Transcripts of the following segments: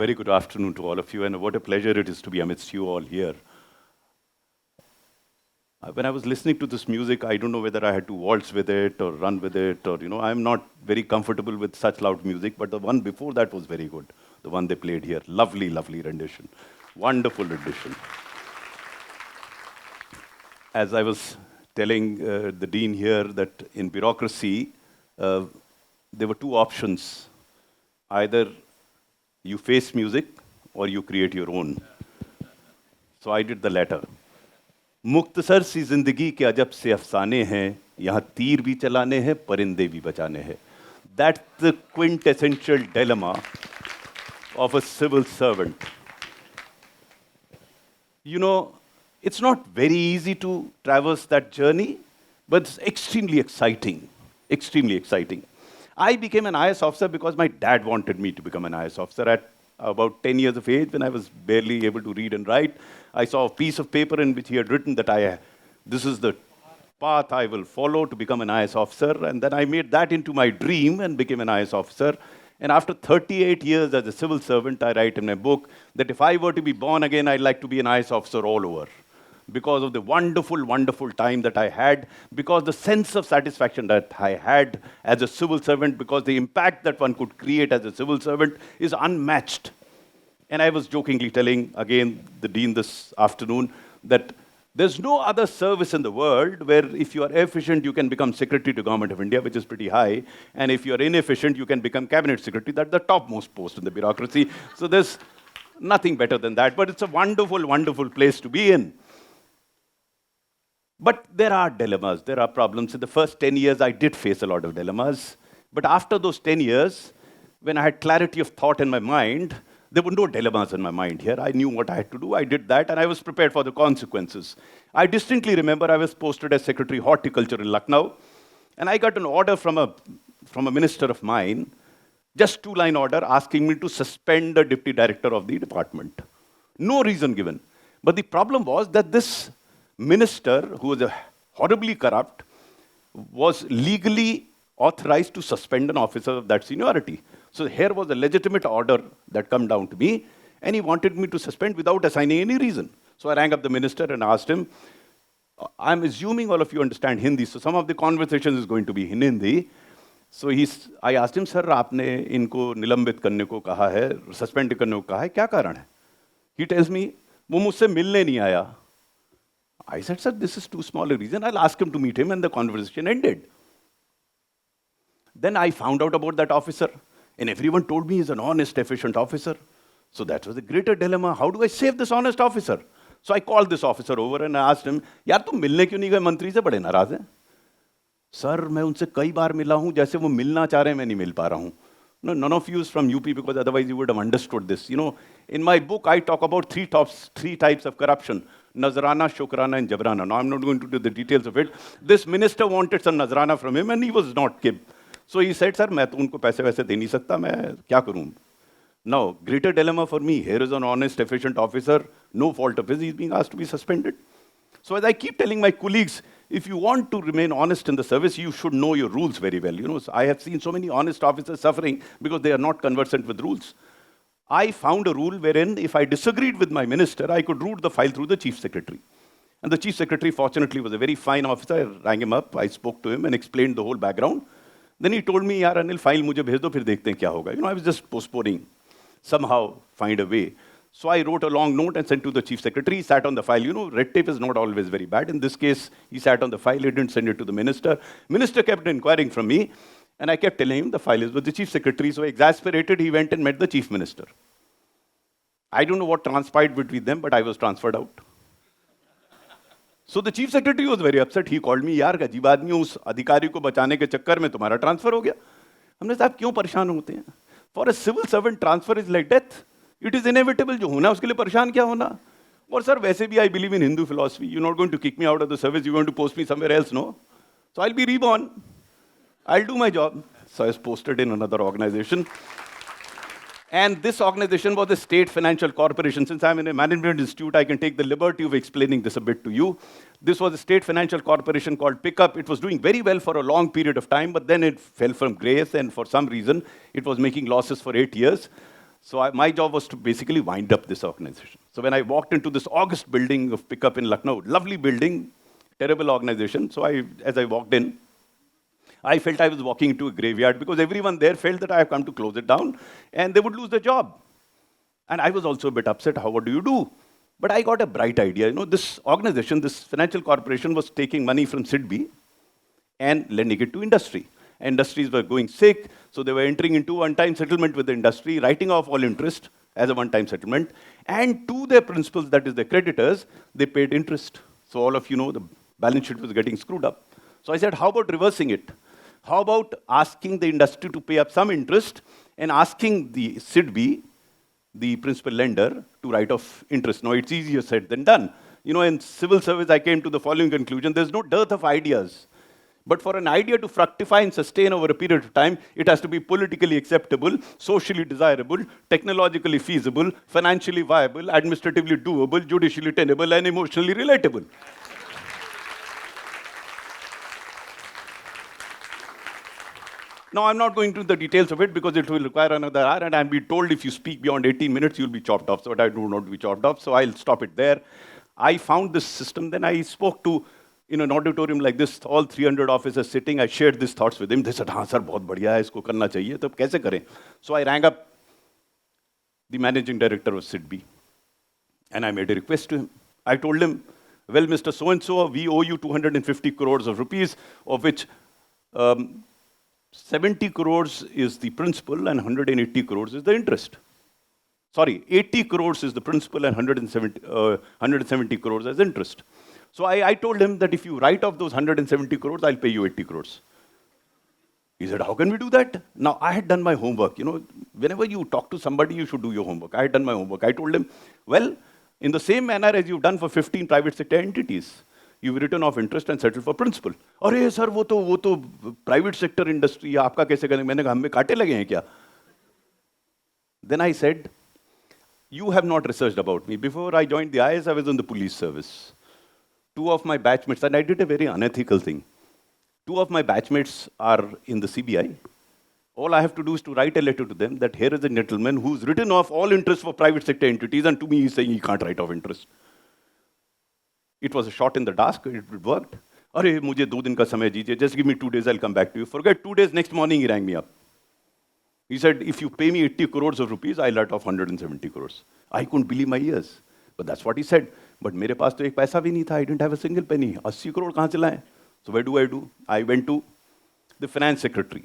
very good afternoon to all of you, and what a pleasure it is to be amidst you all here. When I was listening to this music, I don't know whether I had to waltz with it or run with it, or, I'm not very comfortable with such loud music, but the one before that was very good. The one they played here. Lovely, lovely rendition. Wonderful rendition. As I was telling the Dean here that in bureaucracy, there were two options. Either you face music or you create your own. So I did the latter. मुख्तसर सी जिंदगी के अजब से अफसाने हैं, यहाँ तीर भी चलाने हैं, परिंदे भी बचाने हैं. That's the quintessential dilemma of a civil servant. It's not very easy to traverse that journey, but it's extremely exciting. Extremely exciting. I became an IAS officer because my dad wanted me to become an IAS officer at about 10 years of age, when I was barely able to read and write. I saw a piece of paper in which he had written that this is the path I will follow to become an IAS officer. And then I made that into my dream and became an IAS officer. And after 38 years as a civil servant, I write in my book that if I were to be born again, I'd like to be an IAS officer all over. Because of the wonderful, wonderful time that I had, because the sense of satisfaction that I had as a civil servant, because the impact that one could create as a civil servant is unmatched. And I was jokingly telling, again, the Dean this afternoon, that there's no other service in the world where if you are efficient, you can become Secretary to Government of India, which is pretty high. And if you are inefficient, you can become Cabinet Secretary. That's the topmost post in the bureaucracy. So there's nothing better than that. But it's a wonderful, wonderful place to be in. But there are dilemmas, there are problems. In the first 10 years, I did face a lot of dilemmas. But after those 10 years, when I had clarity of thought in my mind, there were no dilemmas in my mind here. I knew what I had to do. I did that, and I was prepared for the consequences. I distinctly remember I was posted as Secretary Horticulture in Lucknow, and I got an order from a minister of mine, just two-line order, asking me to suspend the Deputy Director of the department. No reason given. But the problem was that this minister, who was horribly corrupt, was legally authorized to suspend an officer of that seniority. So here was a legitimate order that come down to me, and he wanted me to suspend without assigning any reason. So I rang up the minister and asked him, I'm assuming all of you understand Hindi, so some of the conversation is going to be in Hindi. So I asked him, sir, आपने इनको निलंबित करने को कहा है, suspend करने को कहा है, क्या कारण है? He tells me, वो मुझसे मिलने नहीं आया. I said, sir, this is too small a reason. I'll ask him to meet him, and the conversation ended. Then I found out about that officer, and everyone told me he's an honest, efficient officer. So that was a greater dilemma. How do I save this honest officer? So I called this officer over and I asked him, यार तुम मिलने क्यों नहीं गए मंत्री से, बड़े नाराज हैं? Sir, मैं उनसे कई बार मिला हूँ, जैसे वो मिलना चाह रहे हैं, मैं नहीं मिल पा रहा हूँ. No, none of you is from UP, because otherwise you would have understood this. In my book, I talk about three types of corruption: Nazrana, Shukrana, and Jabrana. Now, I'm not going to do the details of it. This minister wanted some Nazrana from him, and he was not kib. So he said, sir, मैं तो उनको पैसे वैसे दे नहीं सकता, मैं क्या करूँ? Now, greater dilemma for me. Here is an honest, efficient officer, no fault of his, he's being asked to be suspended. So as I keep telling my colleagues, if you want to remain honest in the service, you should know your rules very well. So I have seen so many honest officers suffering because they are not conversant with rules. I found a rule wherein if I disagreed with my minister, I could route the file through the chief secretary. And the chief secretary, fortunately, was a very fine officer. I rang him up, I spoke to him and explained the whole background. Then he told me, yaar Anil, file mujhe bhej do, phir dekhte hain kya hoga. I was just postponing, somehow find a way. So I wrote a long note and sent to the chief secretary. He sat on the file. Red tape is not always very bad. In this case, he sat on the file. He didn't send it to the minister. Minister kept inquiring from me, and I kept telling him the file is with the chief secretary. So exasperated, he went and met the chief minister. I don't know what transpired between them, but I was transferred out. So the chief secretary was very upset. He called me, यार अजीब आदमी उस अधिकारी को बचाने के चक्कर में तुम्हारा ट्रांसफर हो गया. हमने साहब क्यों परेशान होते हैं? For a civil servant, transfer is like death. It is inevitable. जो होना उसके लिए परेशान क्या होना? और सर वैसे भी I believe in Hindu philosophy. You're not going to kick me out of the service. You're going to post me somewhere else, no? So I'll be reborn. I'll do my job. So I was posted in another organization. And this organization was a state financial corporation. Since I'm in a management institute, I can take the liberty of explaining this a bit to you. This was a state financial corporation called Pickup. It was doing very well for a long period of time, but then it fell from grace, and for some reason, it was making losses for 8 years. So my job was to basically wind up this organization. So when I walked into this august building of pickup in Lucknow, lovely building, terrible organization. So as I walked in, I felt I was walking into a graveyard because everyone there felt that I have come to close it down and they would lose their job. And I was also a bit upset. What do you do? But I got a bright idea. This organization, this financial corporation was taking money from SIDBI and lending it to industry. Industries were going sick, so they were entering into one-time settlement with the industry, writing off all interest as a one-time settlement. And to their principals, that is their creditors, they paid interest. So all of you know the balance sheet was getting screwed up. So I said, how about reversing it? How about asking the industry to pay up some interest and asking the SIDBI, the principal lender, to write off interest? Now, it's easier said than done. In civil service, I came to the following conclusion. There's no dearth of ideas. But for an idea to fructify and sustain over a period of time, it has to be politically acceptable, socially desirable, technologically feasible, financially viable, administratively doable, judicially tenable, and emotionally relatable. Now, I'm not going into the details of it because it will require another hour, and I'm being told if you speak beyond 18 minutes, you'll be chopped off. So I do not be chopped off, so I'll stop it there. I found this system, then I spoke to, in an auditorium like this, all 300 officers sitting. I shared these thoughts with him. They said, हाँ sir, बहुत बढ़िया है, इसको करना चाहिए, तो कैसे करें? So I rang up the managing director of SIDBI, and I made a request to him. I told him, well, Mr. So-and-so, we owe you 250 crores of rupees, of which 70 crores is the principal and 180 crores is the interest. Sorry, 80 crores is the principal and 170 crores as interest. So I told him that if you write off those 170 crores, I'll pay you 80 crores. He said, how can we do that? Now, I had done my homework. Whenever you talk to somebody, you should do your homework. I had done my homework. I told him, well, in the same manner as you've done for 15 private sector entities, you've written off interest and settled for principal. अरे sir, वो तो private sector industry है, आपका कैसे करेंगे? मैंने कहा, हम में कांटे लगे हैं क्या? Then I said, you have not researched about me. Before I joined the IAS, I was in the police service. 2 of my batchmates, and I did a very unethical thing. 2 of my batchmates are in the CBI. All I have to do is to write a letter to them that here is a gentleman who's written off all interest for private sector entities, and to me he's saying he can't write off interest. It was a shot in the dark, it worked. Arey, mujhe 2 din ka samay dijiye, just give me 2 days, I'll come back to you. Forget 2 days, next morning he rang me up. He said, if you pay me 80 crores of rupees, I'll write off 170 crores. I couldn't believe my ears. But that's what he said. But मेरे पास तो एक पैसा भी नहीं था. I didn't have a single penny. 80 crore कहाँ से लाएं? So what do? I went to the finance secretary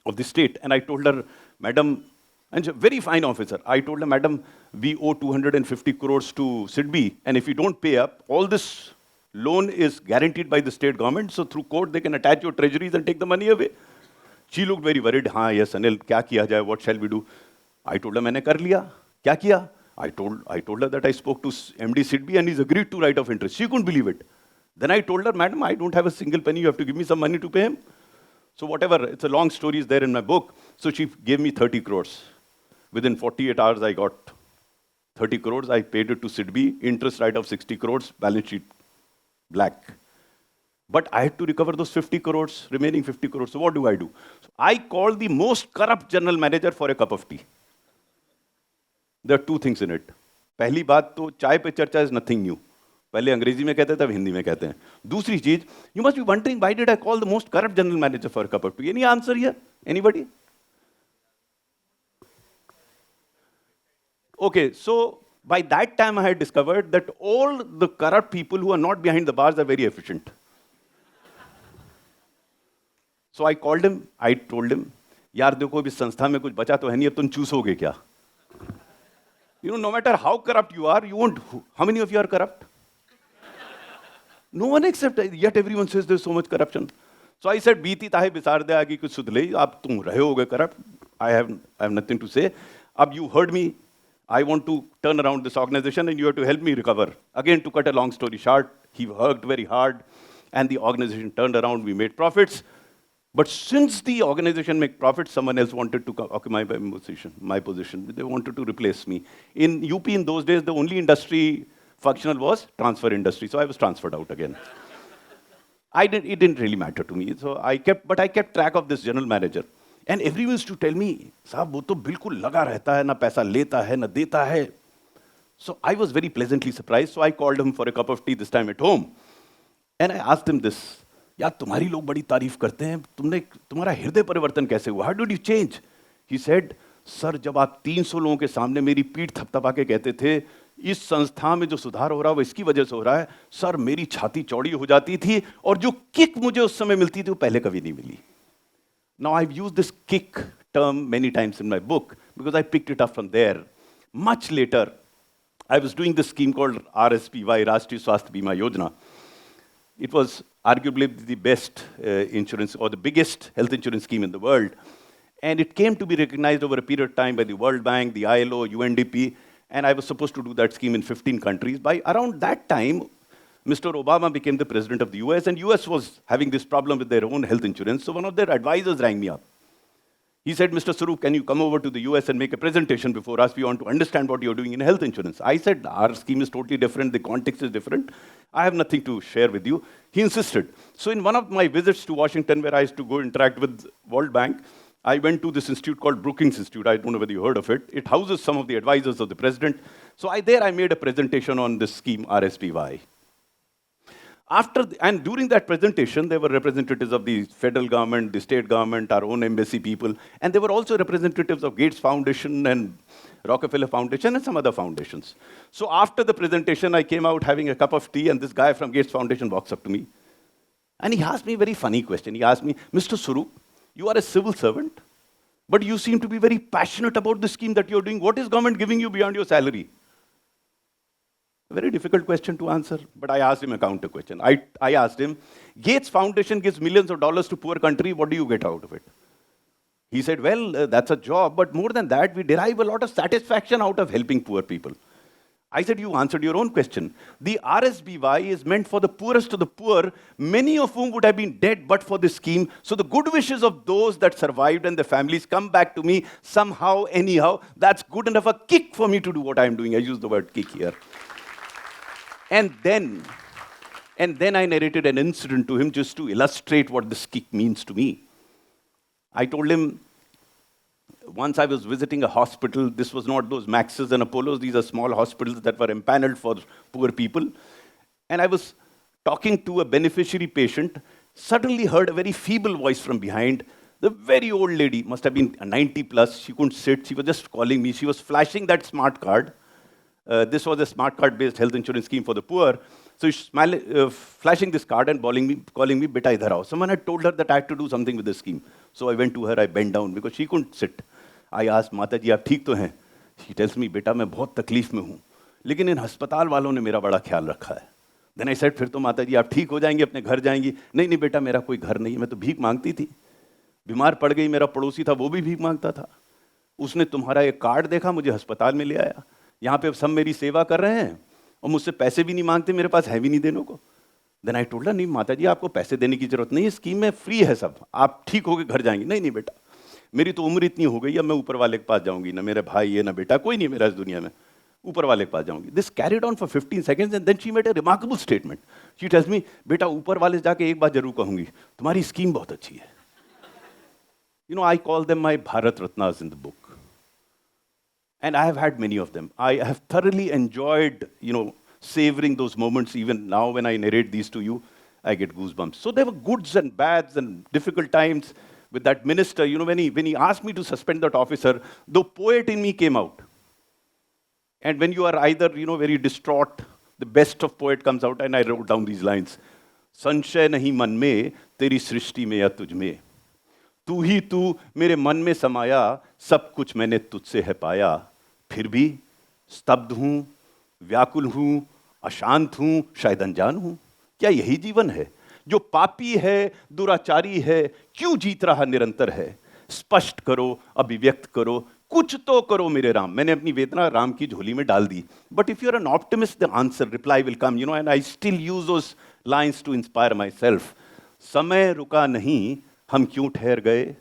of the state and I told her, madam, and she's a very fine officer. I told her, madam, we owe 250 crores to SIDBI, and if you don't pay up, all this loan is guaranteed by the state government. So through court, they can attach your treasuries and take the money away. She looked very worried. हाँ, yes, Anil, क्या किया जाए? What shall we do? I told her, मैंने कर लिया. क्या किया? I told her that I spoke to MD SIDBI and he's agreed to write off interest. She couldn't believe it. Then I told her, madam, I don't have a single penny. You have to give me some money to pay him. So whatever, it's a long story, is there in my book. So she gave me 30 crores. Within 48 hours, I got 30 crores. I paid it to SIDBI. Interest write-off 60 crores. Balance sheet black. But I had to recover those 50 crores, remaining 50 crores. So what do? So I called the most corrupt general manager for a cup of tea. There are 2 things in it. पहली बात तो चाय पे चर्चा is nothing new. पहले अंग्रेजी में कहते थे, अब हिंदी में कहते हैं. दूसरी चीज, you must be wondering why did I call the most corrupt general manager for a cup of tea? Any answer here? Anybody? Okay, so by that time I had discovered that all the corrupt people who are not behind the bars are very efficient. So I called him, I told him, यार देखो इस संस्था में कुछ बचा तो है नहीं, अब तुम चूसोगे क्या? No matter how corrupt you are, you won't. How many of you are corrupt? No one except, yet everyone says there's so much corruption. So I said, बीती ताहे बिसार दे आगे कुछ सुध ले, आप तुम रहे होगे corrupt. I have nothing to say. अब you heard me. I want to turn around this organization and you have to help me recover. Again, to cut a long story short, he worked very hard and the organization turned around, we made profits. But since the organization made profits, someone else wanted to occupy my position. They wanted to replace me. In UP in those days, the only industry functional was transfer industry. So I was transferred out again. It didn't really matter to me. So I kept track of this general manager. And everyone used to tell me, साहब वो तो बिल्कुल लगा रहता है, ना पैसा लेता है, ना देता है. So I was very pleasantly surprised. So I called him for a cup of tea this time at home. And I asked him this, यार तुम्हारी लोग बड़ी तारीफ करते हैं, तुम्हारा हृदय परिवर्तन कैसे हुआ? How did you change? He said, sir जब आप 300 लोगों के सामने मेरी पीठ थपथपा के कहते थे, इस संस्था में जो सुधार हो रहा है वो इसकी वजह से हो रहा है, सर मेरी छाती चौड़ी हो जाती थी और जो किक मुझे उस समय मिलती थी वो पहले कभी नहीं मिली. Now I've used this kick term many times in my book because I picked it up from there. Much later, I was doing this scheme called RSPY, Rashtriya Swasthya Bima Yojana. It was arguably the best insurance or the biggest health insurance scheme in the world. And it came to be recognized over a period of time by the World Bank, the ILO, UNDP, and I was supposed to do that scheme in 15 countries. By around that time, Mr. Obama became the president of the US, and US was having this problem with their own health insurance. So one of their advisors rang me up. He said, Mr. Swaroop, can you come over to the US and make a presentation before us? We want to understand what you're doing in health insurance. I said, our scheme is totally different. The context is different. I have nothing to share with you. He insisted. So in one of my visits to Washington, where I used to go interact with World Bank, I went to this institute called Brookings Institute. I don't know whether you heard of it. It houses some of the advisors of the president. So there I made a presentation on this scheme, RSPY. And during that presentation, there were representatives of the federal government, the state government, our own embassy people, and there were also representatives of Gates Foundation and Rockefeller Foundation and some other foundations. So after the presentation, I came out having a cup of tea, and this guy from Gates Foundation walks up to me, and he asked me a very funny question. He asked me, Mr. Swaroop, you are a civil servant, but you seem to be very passionate about the scheme that you're doing. What is government giving you beyond your salary? A very difficult question to answer, but I asked him a counter question. I asked him, Gates Foundation gives millions of dollars to poor country, what do you get out of it? He said, well, that's a job, but more than that, we derive a lot of satisfaction out of helping poor people. I said, you answered your own question. The RSBY is meant for the poorest of the poor, many of whom would have been dead but for this scheme. So the good wishes of those that survived and their families come back to me somehow, anyhow. That's good enough a kick for me to do what I'm doing. I use the word kick here. And then I narrated an incident to him just to illustrate what this kick means to me. I told him, once I was visiting a hospital, this was not those Maxes and Apollos, these are small hospitals that were empaneled for poor people. And I was talking to a beneficiary patient, suddenly heard a very feeble voice from behind. The very old lady, must have been 90 plus, she couldn't sit, she was just calling me, she was flashing that smart card. This was a smart card-based health insurance scheme for the poor. So she's flashing this card and calling me, beta idhar aao. Someone had told her that I had to do something with the scheme. So I went to her, I bent down because she couldn't sit. I asked, Mata ji, aap theek to hain? She tells me, beta, main bahut takleef mein hu. Lekin in अस्पताल वालों ने मेरा बड़ा ख्याल रखा है. Then I said, फिर तो माता जी आप ठीक हो जाएंगे, अपने घर जाएंगी. नहीं नहीं बेटा, मेरा कोई घर नहीं है, मैं तो भीख मांगती थी. बीमार पड़ गई, मेरा पड़ोसी था, वो भी भीख मांगता था. उसने तुम्हारा एक कार्ड देखा, मुझे अस्पताल में ले आया. यहाँ पे सब मेरी सेवा कर रहे हैं और मुझसे पैसे भी नहीं मांगते, मेरे पास है भी नहीं देने को. देन आई टोल्ड हर, नहीं माता जी आपको पैसे देने की जरूरत नहीं है, स्कीम में फ्री है सब, आप ठीक होकर घर जाएंगे. नहीं नहीं बेटा, मेरी तो उम्र इतनी हो गई, अब मैं ऊपर वाले के पास जाऊंगी, ना मेरा भाई है ना बेटा, कोई नहीं मेरा इस दुनिया में, ऊपर वाले के पास जाऊंगी. This carried on for 15 seconds and then she made a remarkable statement. She tells me, बेटा ऊपर वाले जाके एक बात जरूर कहूंगी, तुम्हारी स्कीम बहुत अच्छी है. You know, I call them my Bharat Ratnas in the book. And I have had many of them. I have thoroughly enjoyed, savoring those moments. Even now when I narrate these to you, I get goosebumps. So there were goods and bads and difficult times with that minister. When he asked me to suspend that officer, the poet in me came out. And when you are either, very distraught, the best of poet comes out, and I wrote down these lines. संशय नहीं मन में, तेरी सृष्टि में या तुझ में. तू ही तू मेरे मन में समाया, सब कुछ मैंने तुझसे है पाया. फिर भी स्तब्ध हूँ, व्याकुल हूँ, अशांत हूँ, शायद अनजान हूँ. क्या यही जीवन है? जो पापी है, दुराचारी है, क्यों जीत रहा निरंतर है? स्पष्ट करो, अभिव्यक्त करो, कुछ तो करो मेरे राम. मैंने अपनी वेदना राम की झोली में डाल दी. But if you are an optimist, the answer, reply will come, and I still use those lines to inspire myself. समय रुका नहीं, हम क्यों ठहर गए?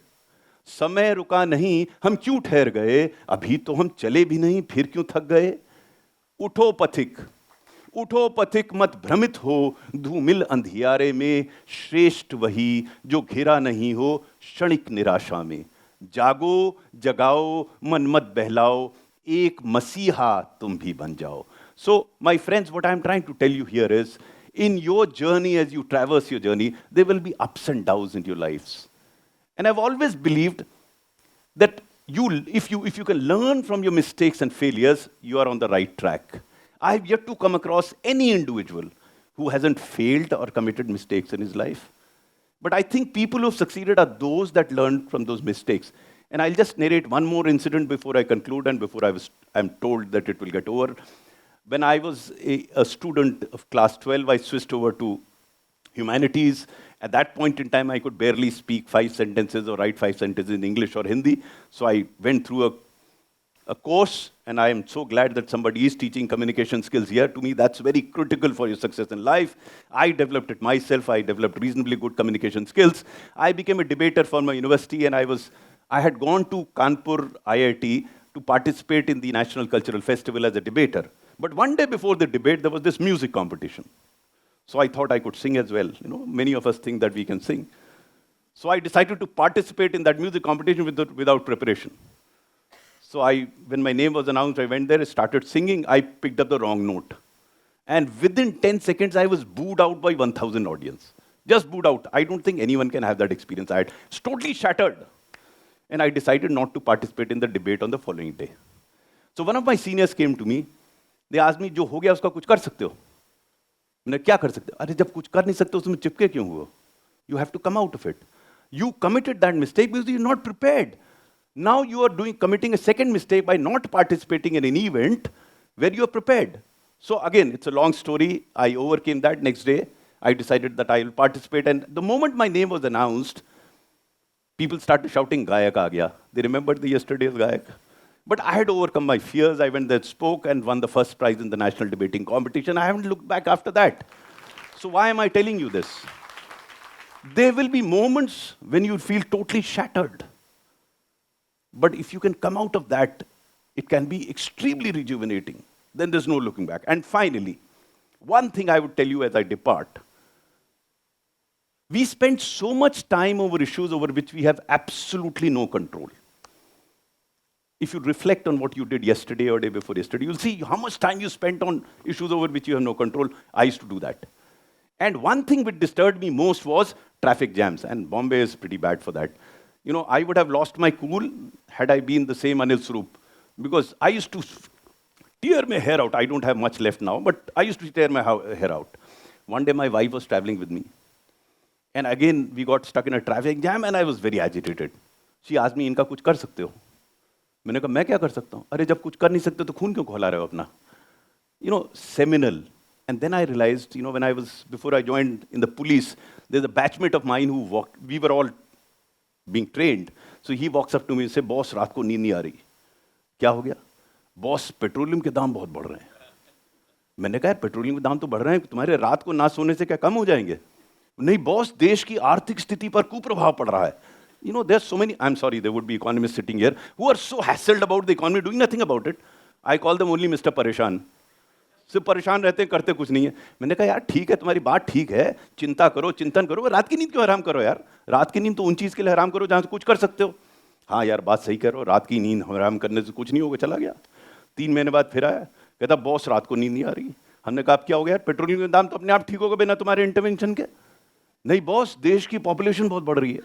समय रुका नहीं, हम क्यों ठहर गए? अभी तो हम चले भी नहीं, फिर क्यों थक गए? उठो पथिक मत भ्रमित हो, धूमिल अंधियारे में. श्रेष्ठ वही जो घिरा नहीं हो क्षणिक निराशा में. जागो जगाओ मन मत बहलाओ, एक मसीहा तुम भी बन जाओ. So, my friends, what I'm trying to tell you here is, in your journey, as you traverse your journey, there will be ups and downs in your lives. And I've always believed that if you can learn from your mistakes and failures, you are on the right track. I've yet to come across any individual who hasn't failed or committed mistakes in his life. But I think people who have succeeded are those that learned from those mistakes. And I'll just narrate one more incident before I conclude and before I'm told that it will get over. When I was a student of class 12, I switched over to humanities. At that point in time, I could barely speak 5 sentences or write 5 sentences in English or Hindi. So I went through a course, and I am so glad that somebody is teaching communication skills here. To me, that's very critical for your success in life. I developed it myself. I developed reasonably good communication skills. I became a debater for my university, and I had gone to Kanpur IIT to participate in the National Cultural Festival as a debater. But one day before the debate, there was this music competition. So I thought I could sing as well. You know, many of us think that we can sing. So I decided to participate in that music competition without preparation. So when my name was announced, I went there, started singing. I picked up the wrong note. And within 10 seconds, I was booed out by 1,000 audience. Just booed out. I don't think anyone can have that experience. It's totally shattered. And I decided not to participate in the debate on the following day. So one of my seniors came to me. They asked me, जो हो गया उसका कुछ कर सकते हो? मैंने क्या कर सकते हो? अरे जब कुछ कर नहीं सकते उसमें चिपके क्यों हुए? You have to come out of it. You committed that mistake because you're not prepared. Now you are committing a second mistake by not participating in an event where you are prepared. So again, it's a long story. I overcame that. Next day, I decided that I will participate. And the moment my name was announced, people started shouting, Gayak aa gaya. They remembered the yesterday's Gayak. But I had overcome my fears. I went there, spoke, and won the first prize in the national debating competition. I haven't looked back after that. So why am I telling you this? There will be moments when you feel totally shattered. But if you can come out of that, it can be extremely rejuvenating. Then there's no looking back. And finally, one thing I would tell you as I depart. We spend so much time over issues over which we have absolutely no control. If you reflect on what you did yesterday or day before yesterday, you'll see how much time you spent on issues over which you have no control. I used to do that. And one thing which disturbed me most was traffic jams. And Bombay is pretty bad for that. You know, I would have lost my cool had I been the same Anil Swaroop. Because I used to tear my hair out. I don't have much left now, but I used to tear my hair out. One day my wife was traveling with me. And again, we got stuck in a traffic jam and I was very agitated. She asked me, इनका कुछ कर सकते हो? मैंने कहा, मैं क्या कर सकता हूँ? अरे जब कुछ कर नहीं सकते तो खून क्यों खौला रहे हो अपना? You know, seminal. And then I realized, you know, before I joined in the police, there's a batchmate of mine who walked, we were all being trained. So he walks up to me and says, boss, रात को नींद नहीं आ रही. क्या हो गया? Boss, petroleum के दाम बहुत बढ़ रहे हैं. मैंने कहा, पेट्रोलियम के दाम तो बढ़ रहे हैं, तुम्हारे रात को ना सोने से क्या कम हो जाएंगे? नहीं बॉस, देश की आर्थिक स्थिति पर कुप्रभाव पड़ रहा है. You know, there's so many, I'm sorry, there would be economists sitting here who are so hassled about the economy, doing nothing about it. I call them only Mr. परेशान. सिर्फ परेशान रहते हैं, करते कुछ नहीं है. मैंने कहा यार ठीक है, तुम्हारी बात ठीक है, चिंता करो, चिंतन करो, रात की नींद क्यों हराम करो यार? रात की नींद तो उन चीज़ के लिए हराम करो जहाँ से कुछ कर सकते हो. हाँ यार, बात सही करो, रात की नींद हराम करने से कुछ नहीं होगा. चला गया. 3 महीने बाद फिर आया, कहता बॉस रात को नींद नहीं आ रही. हमने कहा क्या हो गया यार? पेट्रोलियम के दाम तो अपने आप ठीक होगा बिना तुम्हारे इंटरवेंशन के. नहीं बॉस, देश की पॉपुलेशन बहुत बढ़ रही है.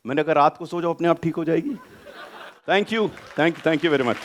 मैंने कहा रात को सो जाओ, अपने आप ठीक हो जाएगी. Thank you very much.